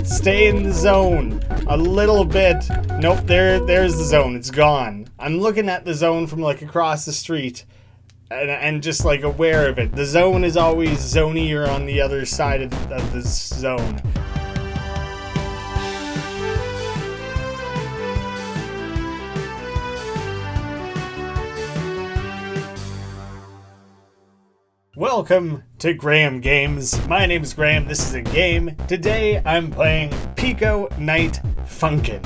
Stay in the zone a little bit. Nope, there's the zone. It's gone. I'm looking at the zone from like across the street and just like aware of it. The zone is always zonier on the other side of the zone. Welcome to Graeme Games. My name is Graeme. This is a game. Today I'm playing PICO Night Funkin.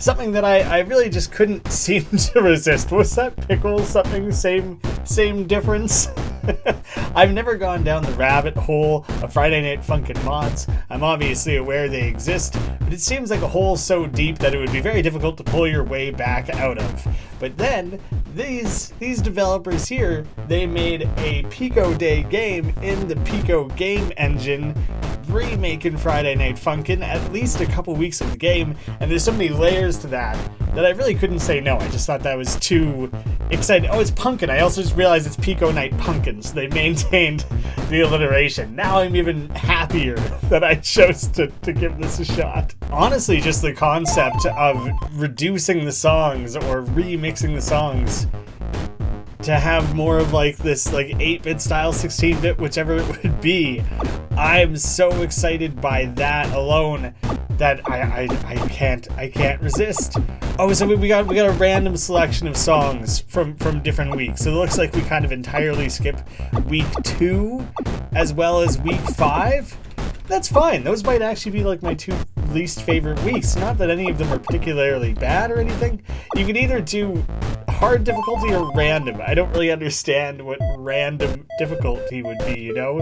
Something that I really just couldn't seem to resist. Was that pickle something? Same difference? I've never gone down the rabbit hole of Friday Night Funkin mods. I'm obviously aware they exist, but it seems like a hole so deep that it would be very difficult to pull your way back out of. But then, these developers here, they made a PICO Day game in the PICO game engine, remaking Friday Night Funkin' at least a couple weeks of the game, and there's so many layers to that I really couldn't say no. I just thought that was too exciting. Oh, it's Punkin. I also just realized it's PICO Night Punkin, so they maintained the alliteration. Now I'm even happier that I chose to give this a shot. Honestly, just the concept of reducing the songs or remixing the songs to have more of like this like 8-bit style, 16-bit, whichever it would be. I'm so excited by that alone that I can't resist. Oh, so we got a random selection of songs from different weeks. So it looks like we kind of entirely skip week 2 as well as week 5. That's fine. Those might actually be like my 2 least favorite weeks. Not that any of them are particularly bad or anything. You can either do hard difficulty or random. I don't really understand what random difficulty would be, you know?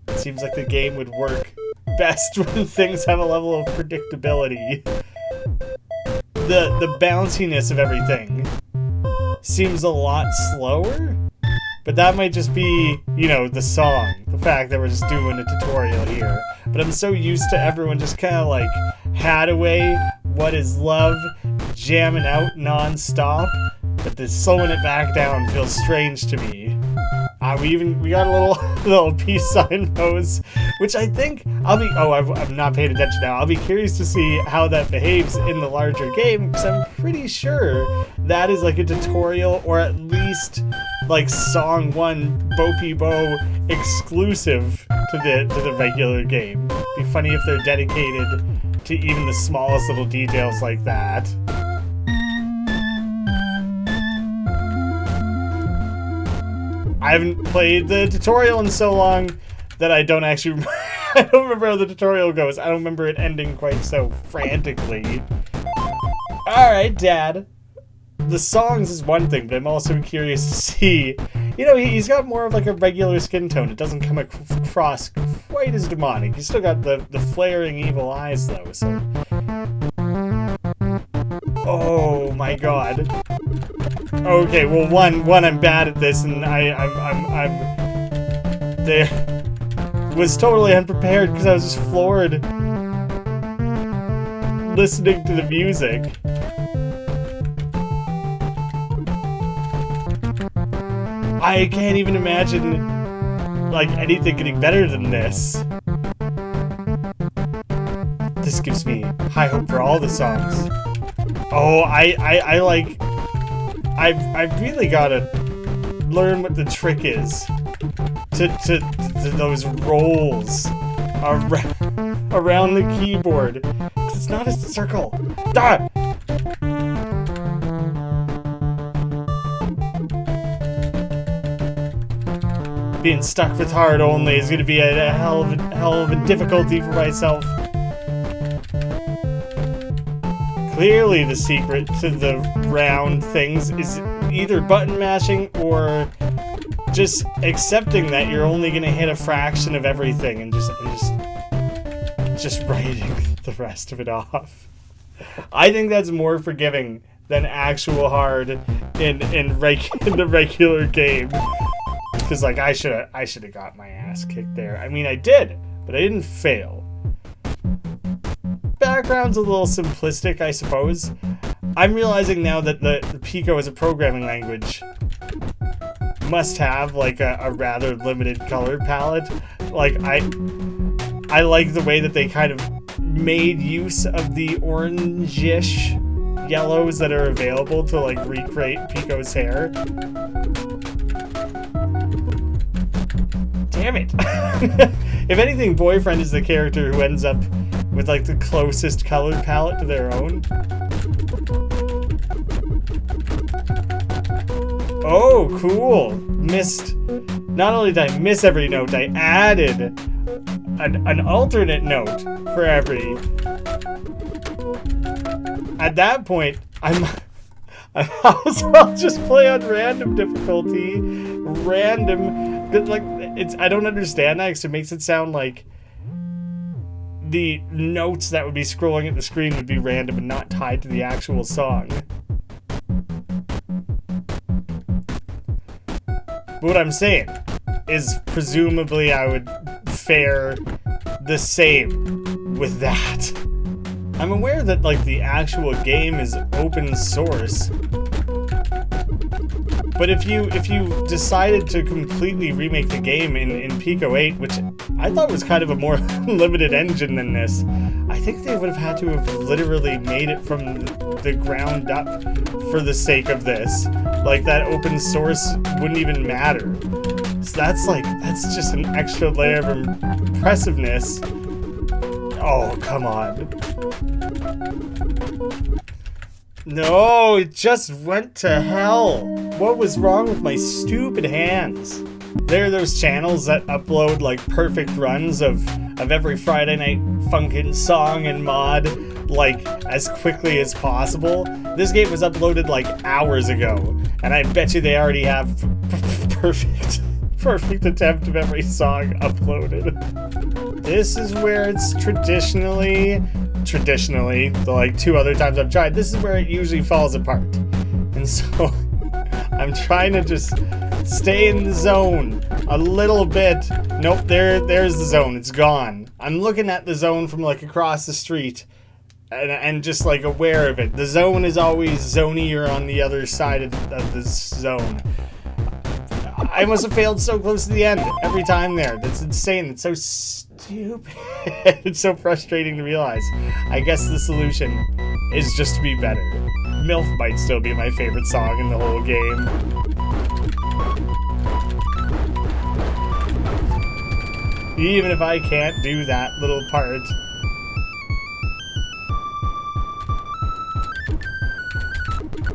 It seems like the game would work best when things have a level of predictability. The bounciness of everything seems a lot slower, but that might just be, you know, the song. The fact that we're just doing a tutorial here. But I'm so used to everyone just kind of like Hadaway, What Is Love, jamming out non-stop, but this slowing it back down feels strange to me. We got a little peace sign pose, which I think I'm not paying attention now. I'll be curious to see how that behaves in the larger game, because I'm pretty sure that is like a tutorial, or at least like song 1 Bo Pe Bo exclusive to the regular game. It'd be funny if they're dedicated to even the smallest little details like that. I haven't played the tutorial in so long that I don't actually I don't remember how the tutorial goes. I don't remember it ending quite so frantically. Alright, Dad. The songs is one thing, but I'm also curious to see. You know, he's got more of like a regular skin tone. It doesn't come across quite as demonic. He's still got the flaring evil eyes though, so. Oh my god. Okay, well, one, I'm bad at this, and I'm there. Was totally unprepared because I was just floored listening to the music. I can't even imagine like anything getting better than this. This gives me high hope for all the songs. Oh, I've really gotta learn what the trick is to those rolls around the keyboard. 'Cause it's not a circle. Ah! Being stuck with hard only is gonna be a hell of a difficulty for myself. Clearly the secret to the round things is either button mashing or just accepting that you're only gonna hit a fraction of everything and just writing the rest of it off. I think that's more forgiving than actual hard in the regular game. Because like I should have got my ass kicked there. I mean I did, but I didn't fail. Background's a little simplistic, I suppose. I'm realizing now that the PICO as a programming language must have like a rather limited color palette. Like I like the way that they kind of made use of the orangish yellows that are available to like recreate Pico's hair. Damn it. If anything, Boyfriend is the character who ends up with like the closest color palette to their own. Oh, cool. Missed. Not only did I miss every note, I added an alternate note for every. At that point, I might as well just play on random difficulty. Random. Like, I don't understand that because it makes it sound like the notes that would be scrolling at the screen would be random and not tied to the actual song. But what I'm saying is presumably I would fare the same with that. I'm aware that like the actual game is open source. But if you decided to completely remake the game in Pico 8, which I thought was kind of a more limited engine than this, I think they would have had to have literally made it from the ground up for the sake of this. Like, that open source wouldn't even matter. So that's just an extra layer of impressiveness. Oh, come on. No, it just went to hell. What was wrong with my stupid hands? There are those channels that upload like perfect runs of every Friday Night Funkin song and mod like as quickly as possible. This game was uploaded like hours ago, and I bet you they already have perfect attempt of every song uploaded. This is where it's traditionally, the like 2 other times I've tried, this is where it usually falls apart. And so I'm trying to just stay in the zone a little bit. Nope, there's the zone. It's gone. I'm looking at the zone from like across the street and just like aware of it. The zone is always zonier on the other side of the zone. I must have failed so close to the end every time there. That's insane. It's so stupid. It's so frustrating to realize. I guess the solution is just to be better. MILF might still be my favorite song in the whole game. Even if I can't do that little part.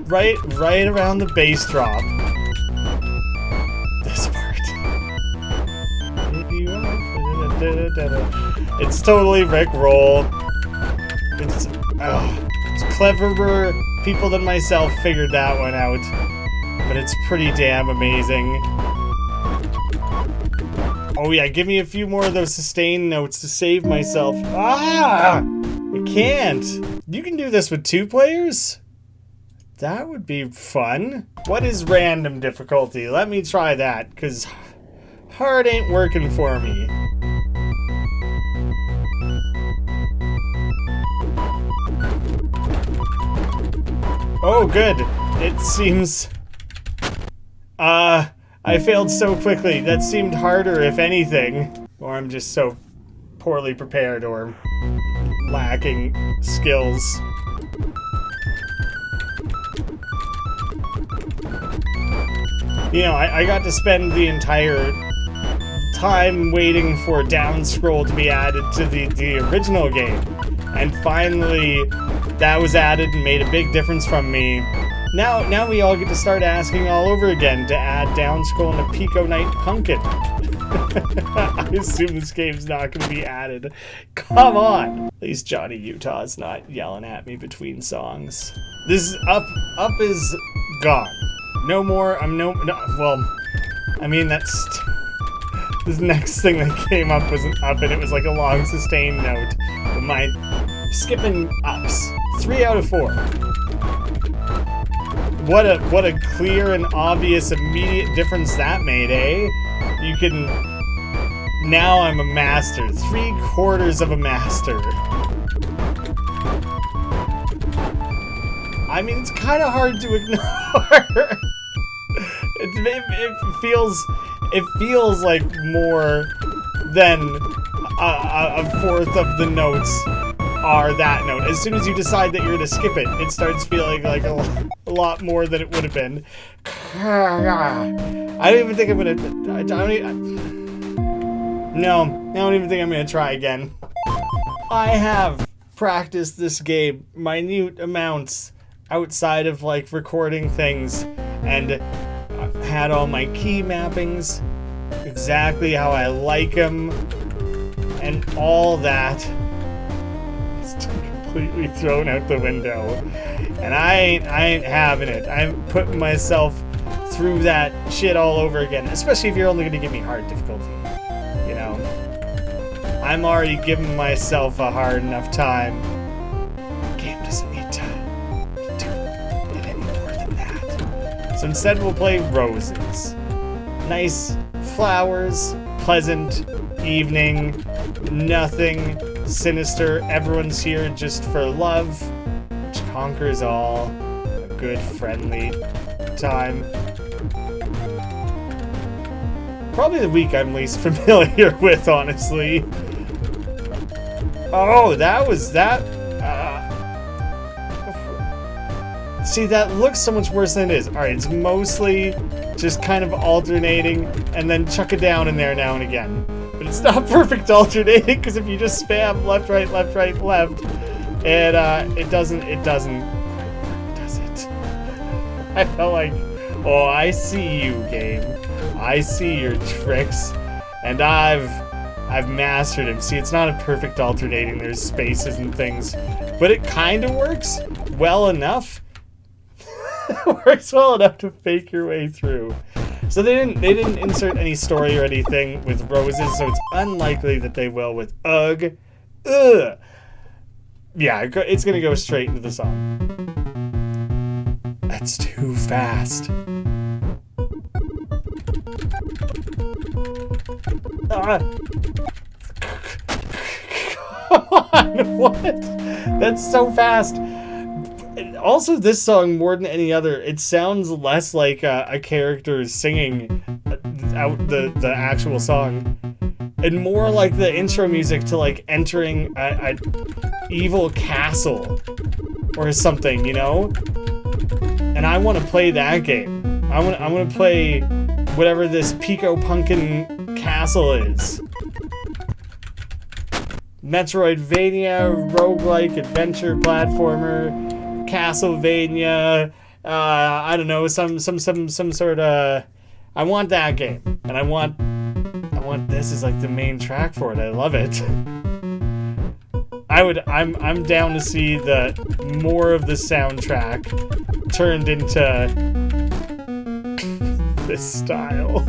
Right around the bass drop. This part. It's totally Rick Roll. It's cleverer people than myself figured that one out, but it's pretty damn amazing. Oh yeah, give me a few more of those sustain notes to save myself. I can't. You can do this with 2 players? That would be fun. What is random difficulty? Let me try that, because hard ain't working for me. Oh, good. It seems... I failed so quickly. That seemed harder, if anything. Or I'm just so poorly prepared or lacking skills. You know, I got to spend the entire time waiting for down scroll to be added to the original game. And finally, that was added and made a big difference from me. Now we all get to start asking all over again to add down scroll into PICO Night Punkin. I assume this game's not going to be added. Come on! At least Johnny Utah's not yelling at me between songs. This is up is gone. No more, well, I mean, that's... This next thing that came up was an up, and it was like a long sustained note. But my skipping ups. 3 out of 4. What a clear and obvious immediate difference that made, eh? You can... Now I'm a master. 3/4 of a master. I mean, it's kind of hard to ignore. It feels like more than a 1/4 of the notes are that note. As soon as you decide that you're gonna skip it, it starts feeling like a lot more than it would have been. I don't even think I'm gonna. No, I don't even think I'm gonna try again. I have practiced this game minute amounts outside of like recording things, and had all my key mappings exactly how I like them, and all that. It's completely thrown out the window, and I ain't having it. I'm putting myself through that shit all over again, especially if you're only gonna give me hard difficulty. You know, I'm already giving myself a hard enough time. The game doesn't need to do it any more than that. So instead we'll play Roses. Nice flowers, pleasant evening, nothing sinister. Everyone's here just for love, which conquers all. A good, friendly time. Probably the week I'm least familiar with, honestly. Oh, that was that. See, that looks so much worse than it is. Alright, it's mostly just kind of alternating, and then chuck it down in there now and again. But it's not perfect alternating, because if you just spam left, right, left, it doesn't quite work, does it? I felt like, oh, I see you, game. I see your tricks, and I've mastered them. See, it's not a perfect alternating. There's spaces and things, but it kind of works well enough. It works well enough to fake your way through. So they didn't insert any story or anything with Roses, so it's unlikely that they will with Ugh. Ugh. Yeah, it's gonna go straight into the song. That's too fast. Come on, what? That's so fast. Also, this song, more than any other, it sounds less like a character singing out the actual song, and more like the intro music to like entering a evil castle or something, you know? And I want to play that game. I want to play whatever this PICO Punkin castle is. Metroidvania, roguelike, adventure, platformer, Castlevania, I don't know, some sort of. I want that game, and I want this as like the main track for it. I love it. I'm down to see the more of the soundtrack turned into this style.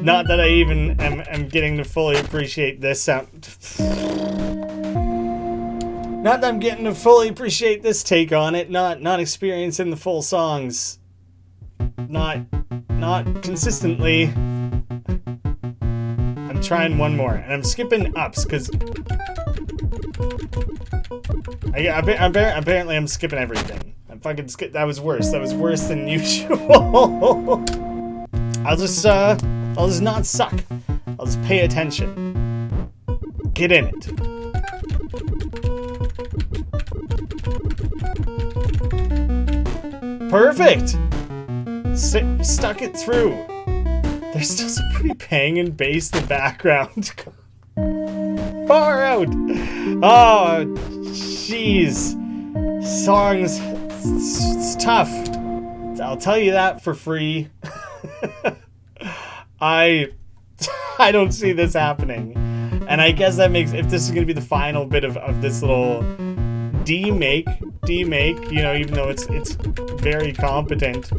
Not that I even am getting to fully appreciate this sound. Not that I'm getting to fully appreciate this take on it. Not experiencing the full songs. Not consistently. I'm trying one more, and I'm skipping ups because apparently I'm skipping everything. I'm fucking skip. That was worse. That was worse than usual. I'll just not suck. I'll just pay attention. Get in it. Perfect! Stuck it through. There's still some pretty banging bass in the background. Far out! Oh, jeez. Songs, it's tough. I'll tell you that for free. I don't see this happening. And I guess that makes, if this is going to be the final bit of this little demake, you know, even though it's very competent.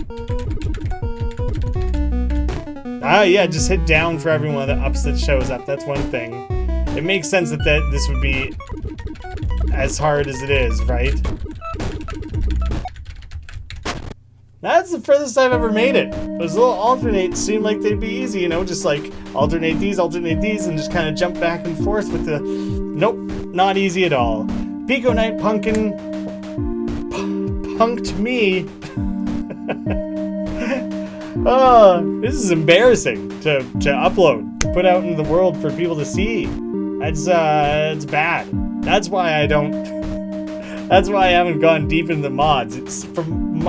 Yeah, just hit down for every one of the ups that shows up. That's one thing. It makes sense that this would be as hard as it is, right? That's the furthest I've ever made it. Those little alternates seem like they'd be easy, you know, just like alternate these, and just kind of jump back and forth with the... Nope, not easy at all. PICO Night Punkin punked me. Oh, this is embarrassing to upload, to put out into the world for people to see. It's bad. That's why I don't. That's why I haven't gone deep into the mods. It's from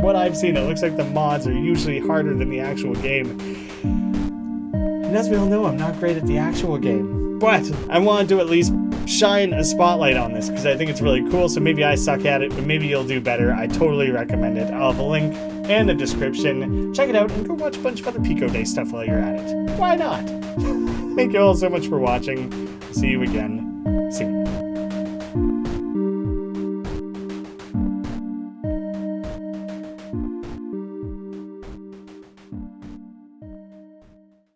what I've seen, it looks like the mods are usually harder than the actual game. And as we all know, I'm not great at the actual game. But I wanted to at least shine a spotlight on this because I think it's really cool. So maybe I suck at it, but maybe you'll do better. I totally recommend it. I'll have a link and a description. Check it out and go watch a bunch of other Pico Day stuff while you're at it. Why not? Thank you all so much for watching. See you again soon.